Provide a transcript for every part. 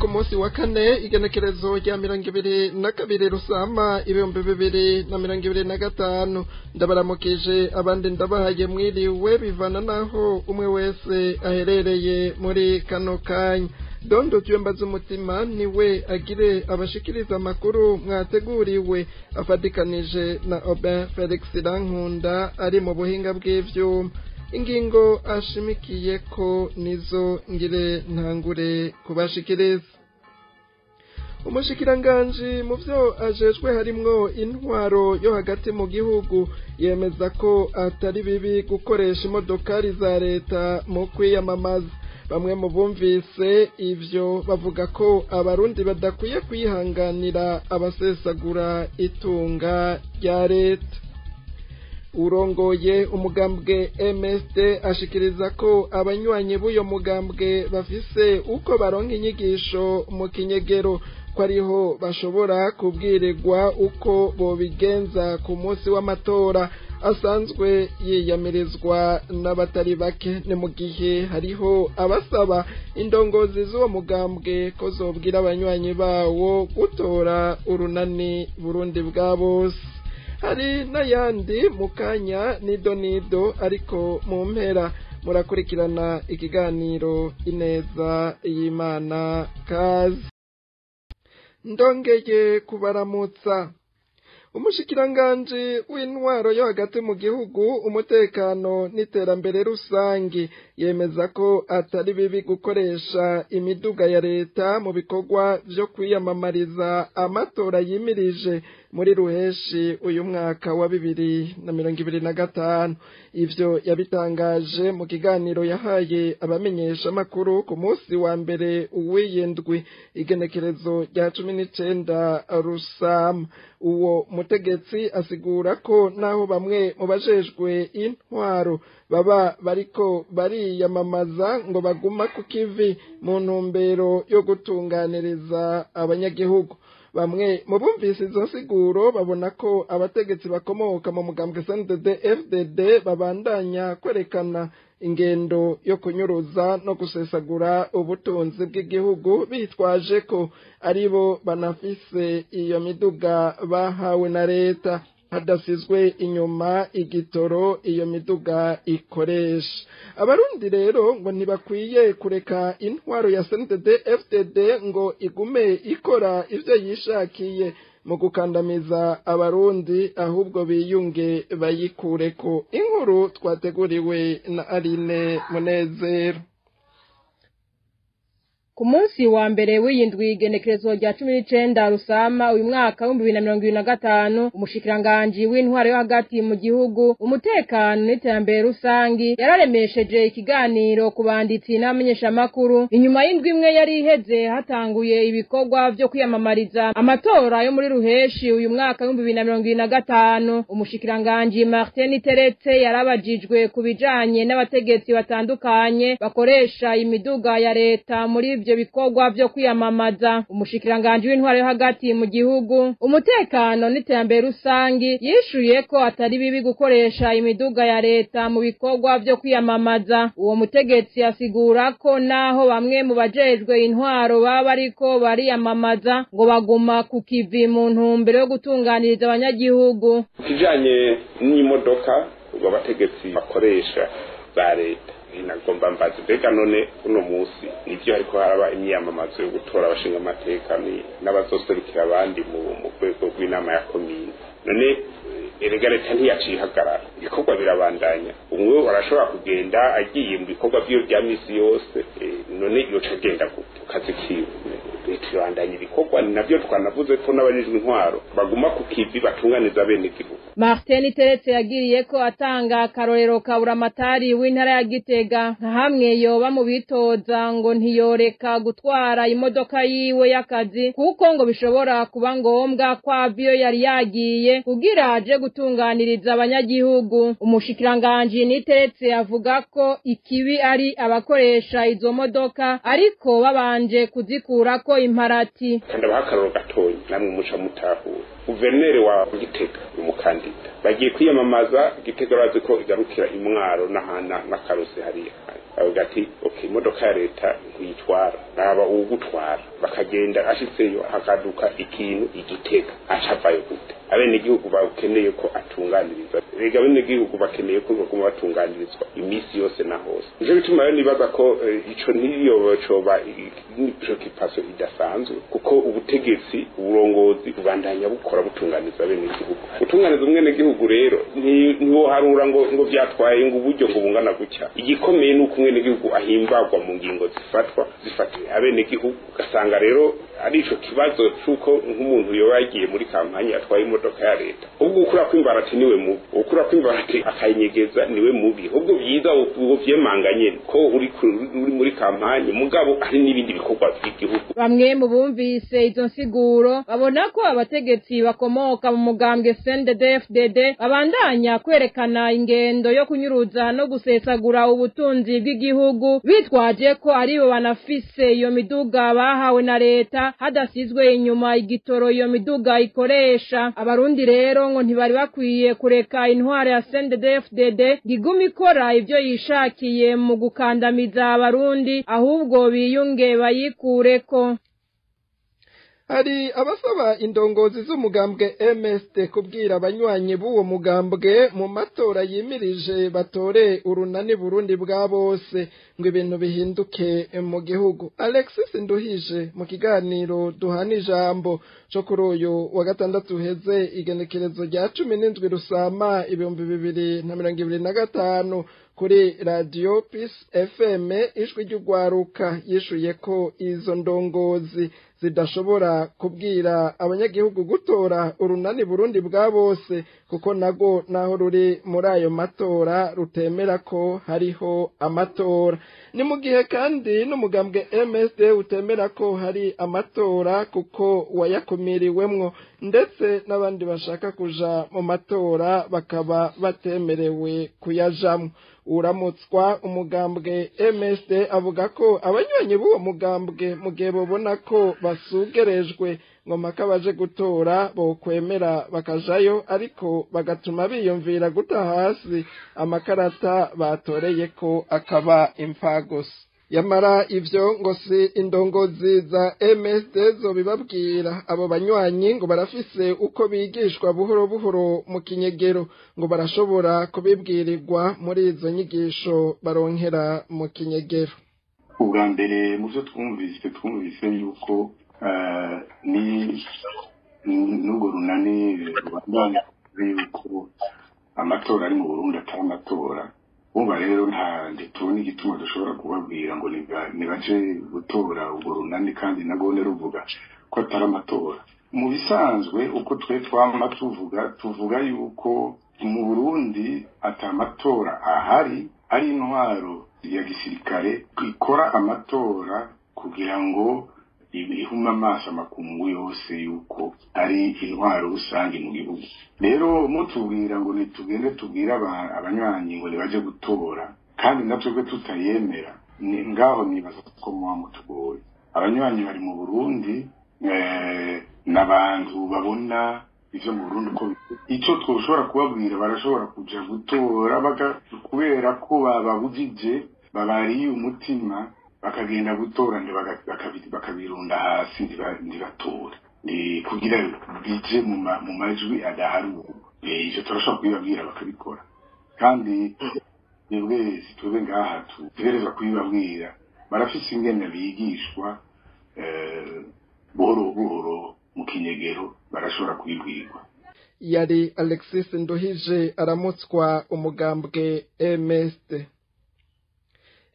ku munsi wa kane igenekerezo rya 22 Rusama 2025 ndabaramukije abandi ndabahaye mwiriwe bivana naho umwe wese aherereye muri kano kanya. Dondo tuyembaza umutima niwe agire abashikiriza amakuru mwateguriwe afadikanije na Oben Felix Rankunda ari mu buhinga bw'ivyuma. Ingingo ashimikiye ko nizo ngire ntangure kubashikiriza. Umushikiranganje mu vyo ajejwe harimwo intwaro yo hagati mu gihugu yemeza ko atari bibi gukoresha imodokari za leta mu kwiyamamaza. Bamwe mu bumvise ivyo bavuga ko abarundi badakwiye kwihanganira abasesagura itunga rya leta. Urongoye umugambwe MSD ashikiriza ko abanywanyi b'uyo mugambwe bafise uko baronka inyigisho mu kinyegero ko ariho bashobora kubwirirwa uko bobigenza ku munsi w'amatora asanzwe yiyamirizwa n'abatari bake. Ni mu gihe hariho abasaba indongozi z'uwo mugambwe ko zobwira abanywanyi bawo gutora urunani Burundi bwa bose. Hari n'ayandi mu kanya nido ariko mu mpera murakurikirana ikiganiro ineza y'Imana kazi. Ndongeye kubaramutsa. Umushikiranganje w'intwaro yo hagati mu gihugu, umutekano n'iterambere rusangi yemeza ko atari bibi gukoresha imiduga ya leta mu bikorwa vyo kwiyamamariza amatora yimirije muri ruheshi uyu mwaka wa 2025. Ivyo yabitangaje mu kiganiro yahaye abamenyesha makuru ku munsi wa mbere uw'indwi igenekerezo rya 19 Rusama. Uwo mutegetsi asigura ko naho bamwe mu bajejwe intwaro baba bariko bariyamamaza ngo baguma ku kivi mu ntumbero yo gutunganiriza abanyagihugu. Bamwe mu bumvise izo nsiguro babona ko abategetsi bakomoka mu mugambwe CNDD-FDD babandanya kwerekana ingendo yo kunyuruza no gusesagura ubutunzi bw'igihugu bitwaje ko aribo banafise iyo miduga bahawe na leta hadasizwe inyuma igitoro iyo miduga ikoresha. Abarundi rero ngo ntibakwiye kureka intwaro ya CNDD-FDD ngo igume ikora ivyo yishakiye mu gukandamiza abarundi, ahubwo biyunge bayikureko. Inkuru twateguriwe na Aline Munezero. Ku munsi wa mbere w'indwi igenekerezo rya 19 Rusama uyu mwaka wa 2025 umushikiranganje w'intwaro yo hagati mu gihugu, umutekano n'iterambere rusangi yararemesheje ikiganiro ku banditsi n'amenyesha makuru inyuma y'indwi imwe yari iheze hatanguye ibikorwa vyo kwiyamamariza amatora yo muri ruheshi uyu mwaka wa 2025. Umushikiranganje Martin Teretse yarabajijwe kubijanye n'abategetsi batandukanye bakoresha imiduga ya leta muri ivyo bikorwa vyo kwiyamamaza. Umushikiranganje w'intwaro yo hagati mu gihugu, umutekano n'iterambere rusangi yishuye ko atari bibi gukoresha imiduga ya leta mu bikorwa vyo kwiyamamaza. Uwo mutegetsi asigura ko naho bamwe mu bajejwe intwaro baba ariko bariyamamaza ngo baguma ku kivi mu ntumbero yo gutunganiriza abanyagihugu. Kijanye n'imodoka ubwo abategetsi bakoresha za leta inagomba mbazi bega none uno musi nivyo ariko haraba imyamamazo yo gutora abashinga amateka n'abazoserukira abandi mu rwego rw'inama ya komine. None erega leta ntiyacihagarara, ibikorwa birabandanya. Umwe warashobora kugenda agiye mu bikorwa vyo bya misi yose, none yoca agenda kazi kiwe. Leta irabandanya ibikorwa, navyo twanavuze ko n'abajejwe intwaro baguma ku kivi batunganiza bene igihugu. Martin Teretse yagiriye ko atanga akarorero ka buramatari w'intara ya Gitega nka hamwe yoba mu bitoza ngo ntiyoreka gutwara imodoka yiwe y'akazi kuko ngo bishobora kuba ngombwa ko avyo yari yagiye kugira aje gutunganiriza abanyagihugu. Umushikiranganje Niteretse avuga ko ikibi ari abakoresha izo modoka ariko babanje kuzikurako imparati. Kandi abakaroro gatoyi namwe muca mutahura. Guverineri wa Gitega umukandida bagiye kwiyamamaza Gitega bazi ko igarukira imwaro n'ahana n'akarose hariya. avuga ati okay imodoka ya leta ntiyitwara naba ugutwara bakagenda ashitseyo hakaduka ikintu igitega acavayo gute abene igihugu bakeneye ko atunganiriza rega bene igihugu bakeneye ko baguma batunganirizwa imisi yose na hose ivyo bituma rero nibaza ko ico ntiyo coba nico kipaso idasanzwe kuko ubutegetsi uburongozi bubandanya bukora butunganiza bene igihugu utunganiza umwene gihugu rero niwo harura ngo byatwaye ngo uburyo ngo bungana gutya igikomeye nuko umwene gihugu ahimbagwa mu ngingo zifatiye abene gihugu gasanga rero ari ico kibazo cyuko nk'umuntu yoba yagiye muri kampanye atwaye imodoka ya leta ubwo ukura kwimbarati niwe mubi ukura kwimbarati akayinyegeza niwe mubi ubwo byiza ubwo vyemanganye ko uri muri kampanye mugabo ari n'ibindi bikorwa by'igihugu bamwe mu bumvise izo nsiguro babona ko abategetsi bakomoka mu mugambwe CNDD-FDD babandanya kwerekana ingendo yo kunyuruza no gusesagura ubutunzi bw'igihugu bitwaje ko aribo banafise iyo miduga bahawe na leta hadasizwe inyuma igitoro iyo miduga ikoresha abarundi rero ngo ntibari bakwiye kureka intware ya CNDD-FDD giguma ikora ivyo yishakiye mu gukandamiza abarundi ahubwo biyunge bayikureko. Hari abasaba indongozi z'umugambwe MSD kubwira abanywanyi b'uwo mugambwe mu matora yimirije batore urunani Burundi bwa bose ngo ibintu bihinduke mu gihugu. Alexis Nduhije mu kiganiro duhana ijambo cyo kuri uyu wa gatandatu heze igenekerezo rya 17 Rusama 2025 kuri Radio Peace FM ijwi ry'ugwaruka yishuye ko izo ndongozi zidashobora kubwira abanyagihugu gutora urunani Burundi bwa bose kuko nago naho ruri muri ayo matora rutemera ko hariho amatora. Ni mu gihe kandi n'umugambwe MSD utemera ko hari amatora kuko wayakumiriwemwo ndetse n'abandi bashaka kuja mu matora bakaba batemerewe kuyajamwo. Uramutswa umugambwe MSD avuga ko abanywanyi b'uwo mugambwe mu gihe babona ko basugerejwe ngo maka baje gutora bokwemera bakajayo ariko bagatuma biyumvira guta hasi amakarata batoreye ko akaba impfagos. Yamara ivyo ngo si indongozi za MSD zo bibabwira abo banywanyi ngo barafise uko bigishwa buhoro buhoro mu kinyegero ngo barashobora kubibwirirwa muri izo nyigisho baronkera mu kinyegero. Ubwa mbere mu byo twumvise yuko ni n'ubwo runani rwandanya yuko amatora ari mu Burundi atari amatora. Umva rero nta nditubona igituma dushobora kubabwira ngo nibaje gutora ubwo runani kandi nagone ruvuga ko atari amatora. Mu bisanzwe uko twe twama tuvuga yuko mu Burundi atamatora ahari ari intwaro ya gisirikare ikora amatora kugira ngo ibihuma amaso amakungu yose yuko ari intwaro rusange mu gihugu. Rero mutubwira ngo nitugende tubwira abanywanyi ngo nibaje gutora kandi natwe tutayemera ngaho nibaza ko mutugoye. Abanywanyi bari mu Burundi n'abantu babona ivyo mu Burundi ko ico twoshobora kubabwira barashobora kuja gutora kubera ko babujije babariye umutima bakagenda gutora bakabirunda hasi ntibatora kugira bije mu majwi adaharuwe. Ivyo turashobora kubibabwira bakabikora kandi twebwe sitube ngaha tugereza kubibabwira barafise ingene bigishwa buhoro buhoro mu kinyegero barashobora kubibwirwa. Yari Alexis Nduhije aramutswa umugambwe MSD.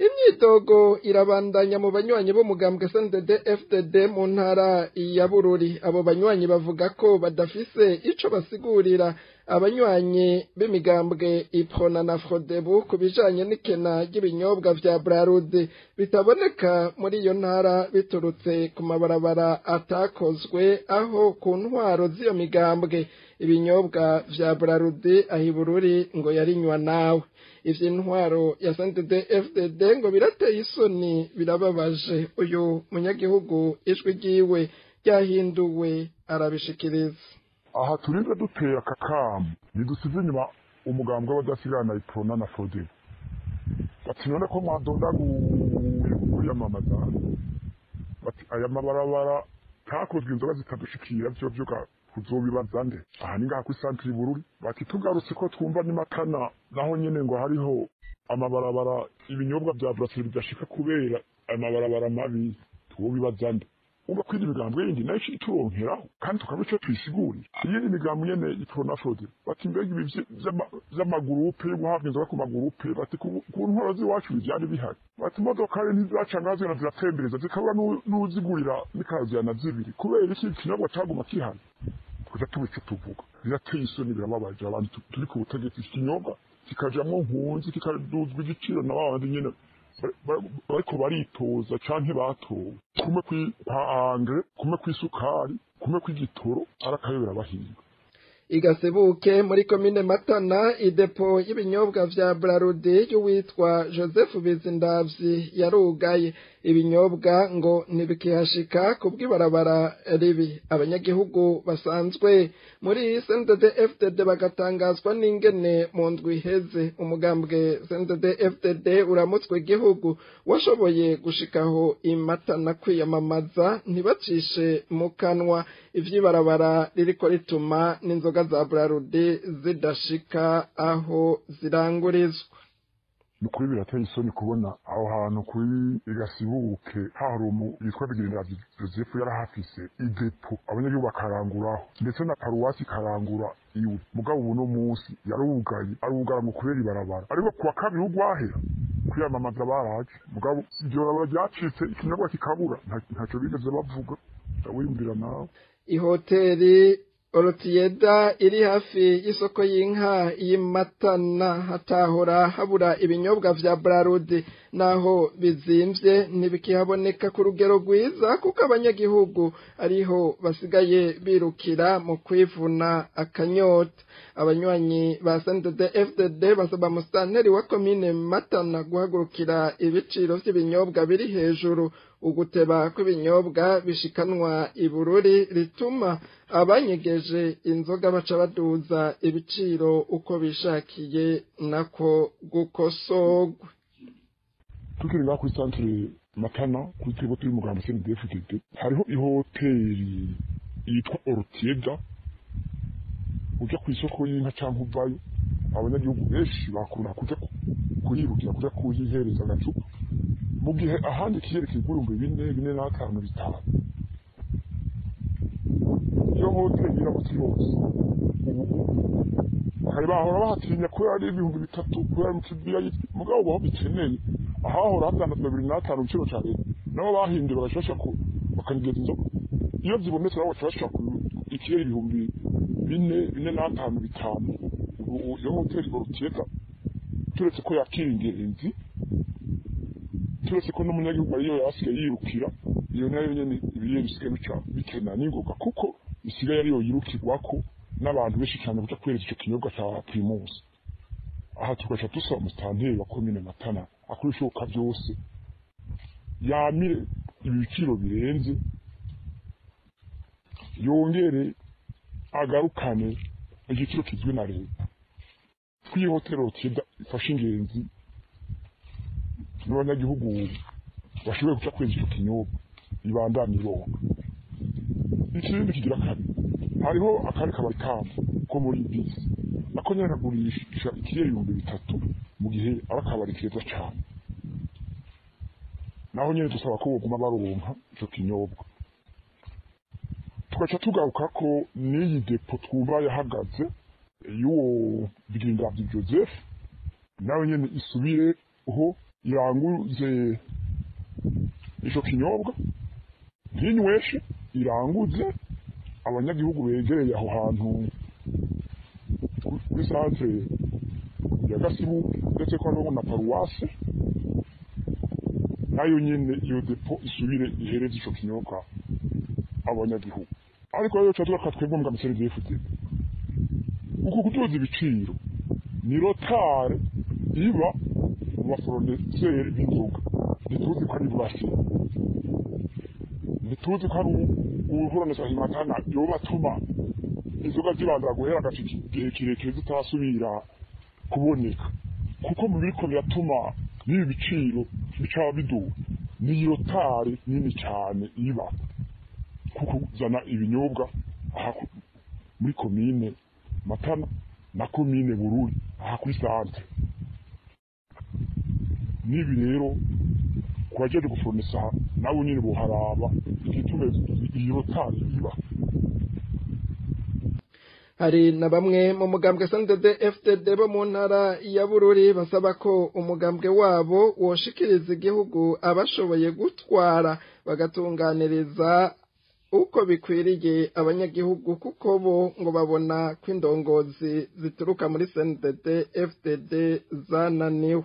Imyidogo irabandanya mu banywanyi bo mugambwe CNDD-FDD mu ntara ya Bururi. Abo banywanyi bavuga ko badafise ico basigurira abanywanyi b'imigambwe Iprona na Frodebu kubijanye n'ikena ry'ibinyobwa vya Bralud bitaboneka muri iyo ntara biturutse ku mabarabara atakozwe aho ku ntwaro z'iyo migambwe ibinyobwa vya Bralud ahi Bururi ngo yarinywa nawe. Ivyo ntwaro ya CNDD-FDD ngo birateye isoni birababaje. Uyu munyagihugu ijwi ryiwe ryahinduwe arabishikiriza. Aha turinda duteye akakamu nidusize inyuma umugambwe w'abadasigana Iprona na Frodebu bati none ko mwadondaguye kwiyamamaza bati aya mabarabara ntakozwe inzoga zitadushikira vyo kuzobibaza nde aha ni ngaha kw'isantre Bururi bati tugarutse ko twumva ni Matana naho nyene ngo hariho amabarabara ibinyobwa vya brasserie bidashika kubera amabarabara mabi tubibaza nde umva kwindi migambwe yindi nayo ituronkeraho kandi tukabico twisiguri iyi migambwe nyene itonafode bati mbega ibi vy'amagurupe yo guhabwa inzoga ku magurupe bati ku ntwaro z'iwacu byari bihari bati imodoka rero ntizacangazwe na ziratembereza zikabura n'uzigurira n'ikazana zibiri kubera iki kinyobwa caguma kihari kuja tubico tuvuga birateye isoni birababaje abantu turi ku butegetsi ikinyobwa kikajamwo nkunzi kikaduzwa igiciro na babandi nyene bariko baritoza canke batowe kumwe kwa angre kumwe kw'isukari kumwe kw'igitoro arakayobera bahinga Igasebuke muri komine Matana idepo y'ibinyobwa vya Brarudi y'uwitwa Joseph Bizindavyi yarugaye ibinyobwa ngo ntibikihashika kubw'ibarabara ribi abanyagihugu basanzwe muri CNDD FDD bagatangazwa n'ingene mu ndwi iheze umugambwe CNDD FDD uramutswe igihugu washoboye gushikaho imatana kwiyamamaza ntibacishe mu kanwa ivyibarabara ririko rituma n'inzoga za Brarudi zidashika aho zirangurizwa nukuri birateye isoni kubona aho hantu kuri Igasibuke harumu yitwa Bigirindavyi Joseph yarahafise idepo abanyagihugu bakaranguraho ndetse na paruwasi karangura iwe mugabo ubu no munsi yarugaye arugara mu kubera ibarabara ariko kuwa kabiri ugwahera kwiyamamaza baraje mugabo ibyo barabara byacitse ikinyobwa kikabura ntaco bigeze bavuga ndawiyumvira nawe ihoteli Orotieda iri hafi y'isoko y'inka y'Imatana hatahora habura ibinyobwa vya Brarudi naho bizimvye ntibikihaboneka ku rugero rwiza kuko abanyagihugu ariho basigaye birukira mu kwivuna akanyota abanywanyi ba CNDD FDD basaba musitanteri wa komine Matana guhagurukira ibiciro vy'ibinyobwa biri hejuru uguteba kw'ibinyobwa bishikanwa ibururi rituma abanyegeje inzoga baca baduza ibiciro uko bishakiye nako gukosogwa tukiri ngaho kuri centre Matana kuri twebwe turi mu Rwanda CNDD FDD hariho ihoteli yitwa Orotieda uja ku isoko y'inka canke uvayo abanyagihugu benshi bakunda kuja kuhirukira kuja kuhihereza agacupa mu gihe ahandi kiyerekeye ibihumbi 4,405 bitanu iyo hoteli iramutse yose hari bahora bahatinya ko ari ibihumbi 3 kubera mukibira mugabo baho bikeneye ahahora hatandatu 205 biciro ca leta nabo bahinde bagashasha ko bakanigeza inzoga iyo zibonetse nabo bashasha ku ikiyeri ibihumbi 4,405 bitanu iyo hoteli Orotieda turetse ko yakira ingenzi turetse ko n'umunyagihugu ariyo yasigaye yirukira iyo nayo nyene ibiye bisigaye bica bikena n'ingoga kuko isigaye ariyo yirukirwako n'abantu benshi cyane buca kwereza ico kinyobwa ca Primus aha tugaca dusaba musitanteri wa komine Matana akora ishoboka byose yamire ibiciro birenze yongere agarukane igiciro kizwi na leta twihotero Orotieda ifashe ingenzi n'abanyagihugu bashoboye guca kweza ico kinyobwa ibandanye ironka ikindi kigira kabiri hariho akari kabari kamwe ko muri bisi nako nyene kagurisha ikiyeri 3,000 mu gihe arakabari keza cyane naho nyene dusaba ko boguma baronka ico kinyobwa tugaca tugaruka ko n'iyi depo twumva yahagaze y'uwo Bigirindavyi Joseph nawe nyene isubire ho iranguze ico kinyobwa ntinyweshe iranguze abanyagihugu begereye aho hantu kuri centre ya Gasibuke ndetse ko no na paruwase nayo nyene iyo depo isubire ihereze ico kinyobwa abanyagihugu ariko rero cyatuka twebwe mu CNDD FDD uko kutuza ibiciro ni rotare iba mu bafournisseurs b'inzoga ntituzi ko ari bwasi ntituzi ko ari ubuhoronesa Imatana yoba atuma inzoga zibandara guhera agaciki kirekire zitasubira kuboneka kuko mu biriko biratuma n'ibi biciro bicaba biduga niyo tare nini cyane iba kuko kuzana ibinyobwa aha muri komine Matana na komine Bururi aha kuri sante nibi rero kwaje gufornesa nabo nyine buharaba igitume iyo tare iba. hari na bamwe mu mugambwe CNDD-FDD bo mu ntara ya Bururi basaba ko umugambwe wabo woshikiriza igihugu abashoboye gutwara bagatunganiriza uko bikwiriye abanyagihugu kuko bo ngo babona ko indongozi zituruka muri CNDD-FDD zananiwe.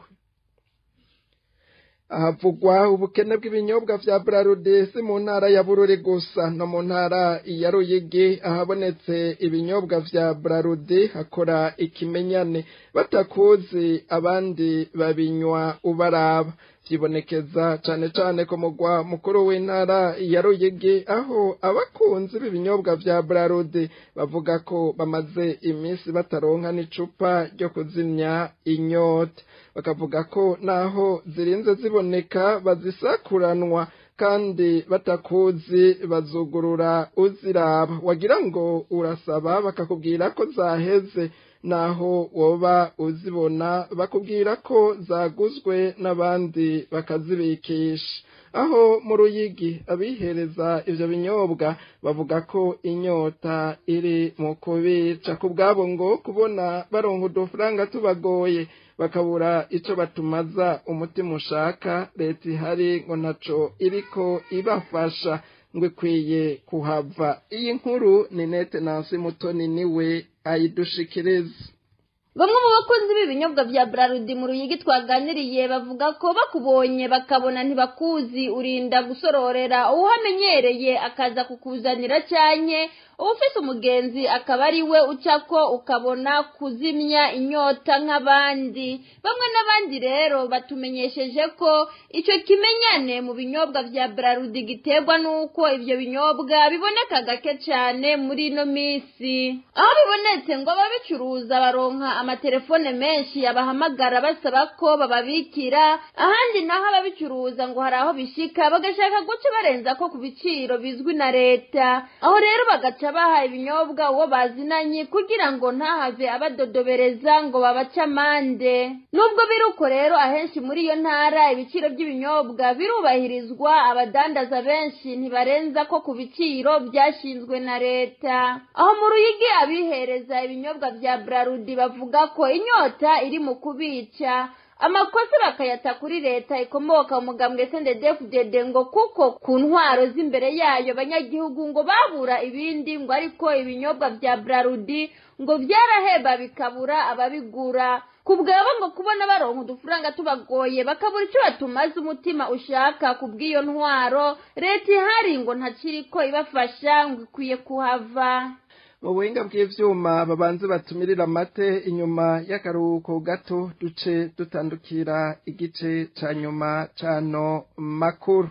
Havugwa ubukene bw'ibinyobwa vya Braludi si mu ntara ya Bururi gusa no mu ntara ya Ruyigi ahabonetse ibinyobwa vya Braludi hakora ikimenyane batakuzi abandi babinywa ubaraba vyibonekeza cane cane ku mugwa mukuru w'intara ya Ruyigi aho abakunzi b'ibinyobwa vya Braludi bavuga ko bamaze iminsi bataronka n'icupa ryo kuzimya inyota bakavuga ko naho zirinze ziboneka bazisakuranwa kandi batakuzi bazugurura uziraba wagira ngo urasaba bakakubwira ko zaheze naho woba uzibona bakubwira ko zaguzwe n'abandi bakazibikisha. Aho mu Ruyigi abihereza ivyo binyobwa bavuga ko inyota iri mu kubica kubwabo ngo kubona baronka udufaranga tubagoye bakabura ico batumaza umutima ushaka leta ihari ngo ntaco iriko ibafasha ngo ikwiye kuhava. Iyi nkuru ni Nete Nancy Mutoni niwe ayidushikiriza. Bamwe mu bakunzi b'ibinyobwa vya Braludi mu Ruyigi twaganiriye bavuga ko bakubonye bakabona ntibakuzi urinda gusororera uhamenyereye akaza kukuzanira cyanye ufise umugenzi akaba ari we ucako ukabona kuzimya inyota nk'abandi. Bamwe n'abandi rero batumenyesheje ko icyo kimenyane mu binyobwa vya Braludi giterwa nuko ivyo binyobwa biboneka gake cyane muri no misi aho bibonetse ngo babicuruza baronka amatelefone menshi abahamagara basaba ko bababikira ahandi naho ababicuruza ngo hari aho bishika bagashaka guca barenza ko ku biciro bizwi na leta aho rero bagaca baha ibinyobwa uwo bazinanye kugira ngo ntahave abadodobereza ngo babace amande. Nubwo biruko rero ahenshi muri iyo ntara ibiciro by'ibinyobwa birubahirizwa abadandaza benshi ntibarenza ko ku biciro byashinzwe na leta. Aho mu Ruyigi abihereza ibinyobwa vya Braludi bavuga ko inyota iri mu kubica amakosa bakayata kuri leta ikomoka umugambwe CNDD-FDD ngo kuko ku ntwaro z'imbere yayo abanyagihugu ngo babura ibindi ngo ariko ibinyobwa vya Braludi ngo vyaraheba bikabura ababigura kubwabo ngo kubona baronka udufaranga tubagoye bakabura icyo batumaze umutima ushaka kubw'iyo ntwaro leta ihari ngo ntaciriko ibafasha ngo ikwiye kuhava. Mu buhinga bw'ivyuma babanze batumirira amate inyuma y'akaruhuko gato duce dutandukira igice ca nyuma cano makuru.